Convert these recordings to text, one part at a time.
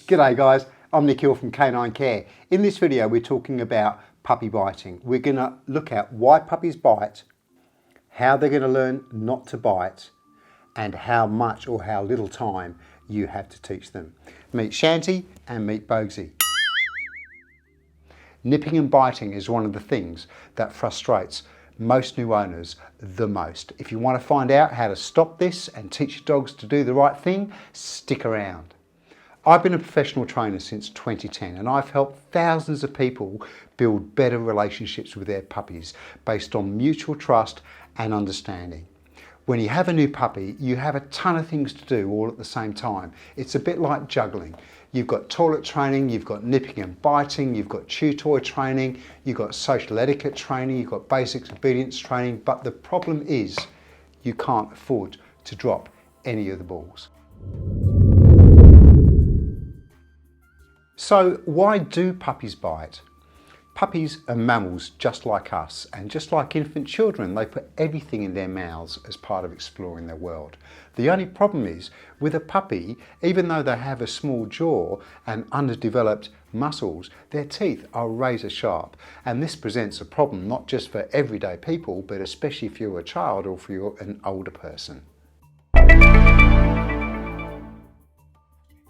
G'day guys, I'm Nick Hill from Canine Care. In this video we're talking about puppy biting. We're going to look at why puppies bite, how they're going to learn not to bite, and how much or how little time you have to teach them. Meet Shanty and meet Bogsy. Nipping and biting is one of the things that frustrates most new owners the most. If you want to find out how to stop this and teach your dogs to do the right thing, stick around. I've been a professional trainer since 2010 and I've helped thousands of people build better relationships with their puppies based on mutual trust and understanding. When you have a new puppy, you have a ton of things to do all at the same time. It's a bit like juggling. You've got toilet training, you've got nipping and biting, you've got chew toy training, you've got social etiquette training, you've got basic obedience training, but the problem is you can't afford to drop any of the balls. So why do puppies bite? Puppies are mammals just like us, and just like infant children, they put everything in their mouths as part of exploring their world. The only problem is, with a puppy, even though they have a small jaw and underdeveloped muscles, their teeth are razor sharp, and this presents a problem not just for everyday people, but especially if you're a child or if you're an older person.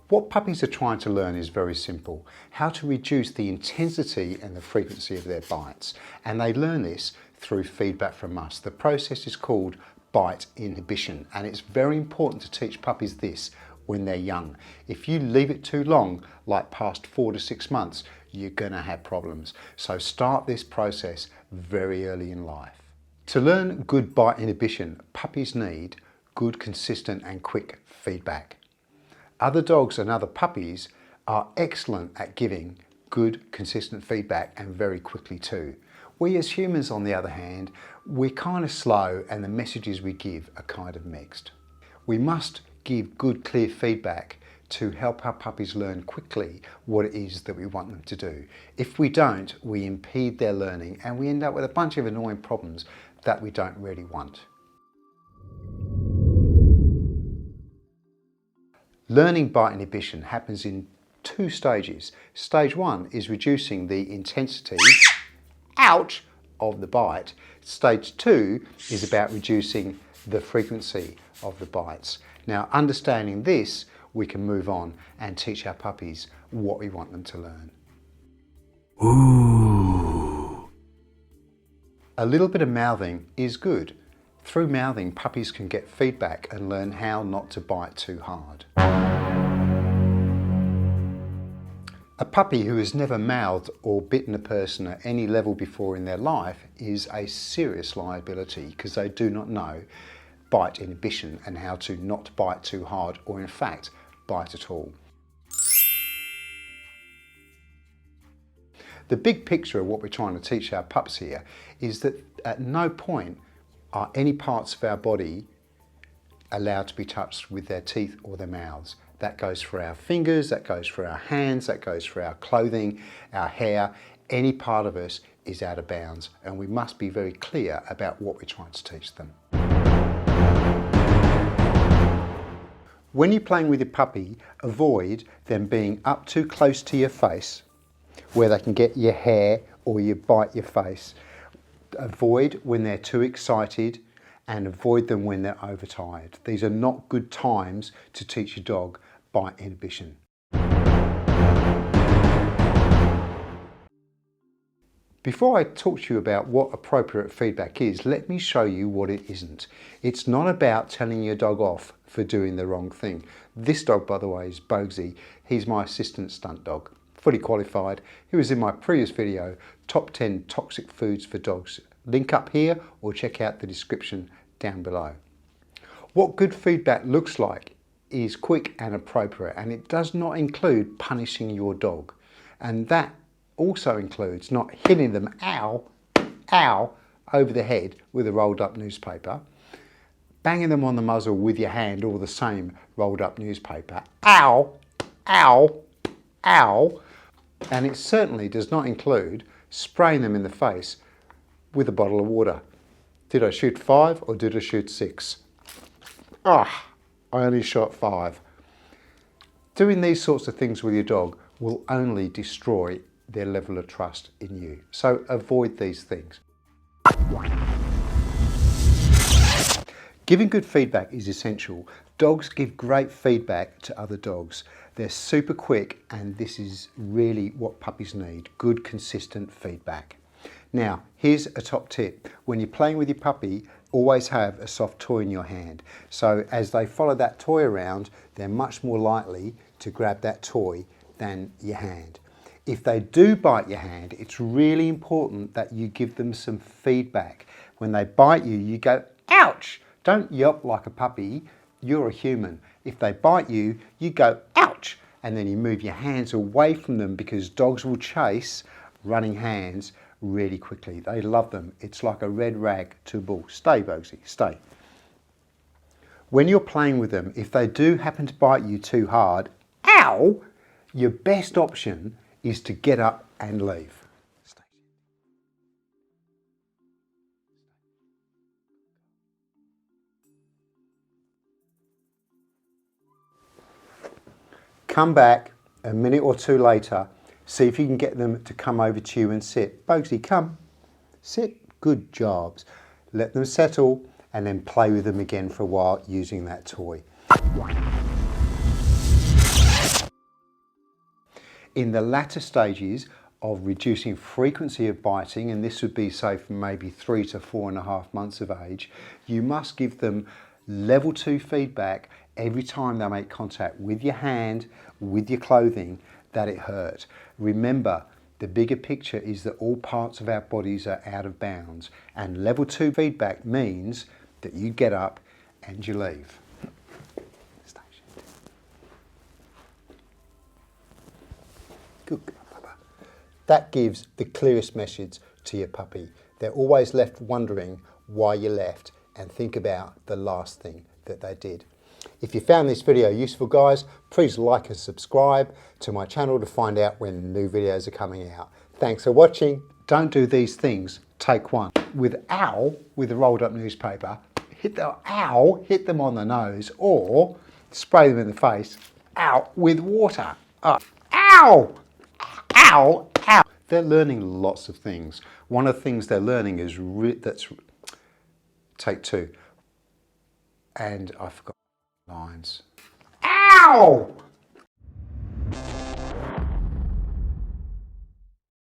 What puppies are trying to learn is very simple, how to reduce the intensity and the frequency of their bites. And they learn this through feedback from us. The process is called bite inhibition, and it's very important to teach puppies this when they're young. If you leave it too long, like past 4 to 6 months, you're going to have problems. So start this process very early in life. To learn good bite inhibition, puppies need good, consistent and quick feedback. Other dogs and other puppies are excellent at giving good, consistent feedback, and very quickly too. We as humans, on the other hand, we're kind of slow and the messages we give are kind of mixed. We must give good, clear feedback to help our puppies learn quickly what it is that we want them to do. If we don't, we impede their learning and we end up with a bunch of annoying problems that we don't really want. Learning bite inhibition happens in 2 stages. Stage 1 is reducing the intensity, ouch, of the bite. Stage 2 is about reducing the frequency of the bites. Now, understanding this, we can move on and teach our puppies what we want them to learn. Ooh. A little bit of mouthing is good. Through mouthing, puppies can get feedback and learn how not to bite too hard. A puppy who has never mouthed or bitten a person at any level before in their life is a serious liability because they do not know bite inhibition and how to not bite too hard or in fact bite at all. The big picture of what we're trying to teach our pups here is that at no point are any parts of our body allowed to be touched with their teeth or their mouths. That goes for our fingers, that goes for our hands, that goes for our clothing, our hair. Any part of us is out of bounds, and we must be very clear about what we're trying to teach them. When you're playing with your puppy, avoid them being up too close to your face, where they can get your hair or you bite your face. Avoid when they're too excited, and avoid them when they're overtired. These are not good times to teach your dog bite inhibition. Before I talk to you about what appropriate feedback is, let me show you what it isn't. It's not about telling your dog off for doing the wrong thing. This dog, by the way, is Bogsy. He's my assistant stunt dog, fully qualified. He was in my previous video, Top 10 Toxic Foods for Dogs. Link up here or check out the description down below. What good feedback looks like is quick and appropriate, and it does not include punishing your dog. And that also includes not hitting them, ow, ow, over the head with a rolled up newspaper, banging them on the muzzle with your hand or the same rolled up newspaper, ow, ow, ow. And it certainly does not include spraying them in the face with a bottle of water. Did I shoot 5 or did I shoot 6? I only shot 5. Doing these sorts of things with your dog will only destroy their level of trust in you. So avoid these things. Giving good feedback is essential. Dogs give great feedback to other dogs. They're super quick, and this is really what puppies need, good consistent feedback. Now, here's a top tip. When you're playing with your puppy, always have a soft toy in your hand. So as they follow that toy around, they're much more likely to grab that toy than your hand. If they do bite your hand, it's really important that you give them some feedback. When they bite you, you go, ouch! Don't yelp like a puppy, you're a human. If they bite you, you go, ouch! And then you move your hands away from them, because dogs will chase running hands really quickly. They love them. It's like a red rag to a bull. Stay, Bogsy, stay. When you're playing with them, if they do happen to bite you too hard, ow! Your best option is to get up and leave. Come back a minute or two later, see if you can get them to come over to you and sit. Bogsy, come, sit, good jobs. Let them settle and then play with them again for a while using that toy. In the latter stages of reducing frequency of biting, and this would be say from maybe 3 to 4.5 months of age, you must give them level 2 feedback every time they make contact with your hand, with your clothing, that it hurt. Remember, the bigger picture is that all parts of our bodies are out of bounds, and level 2 feedback means that you get up and you leave. Good. That gives the clearest message to your puppy. They're always left wondering why you left, and think about the last thing that they did. If you found this video useful, guys, please like and subscribe to my channel to find out when new videos are coming out. Thanks for watching. Don't do these things. Take one. With ow, with a rolled up newspaper, hit them on the nose, or spray them in the face, ow, with water. Ow, ow, ow. They're learning lots of things. One of the things they're learning is, take two. And I forgot lines. Ow!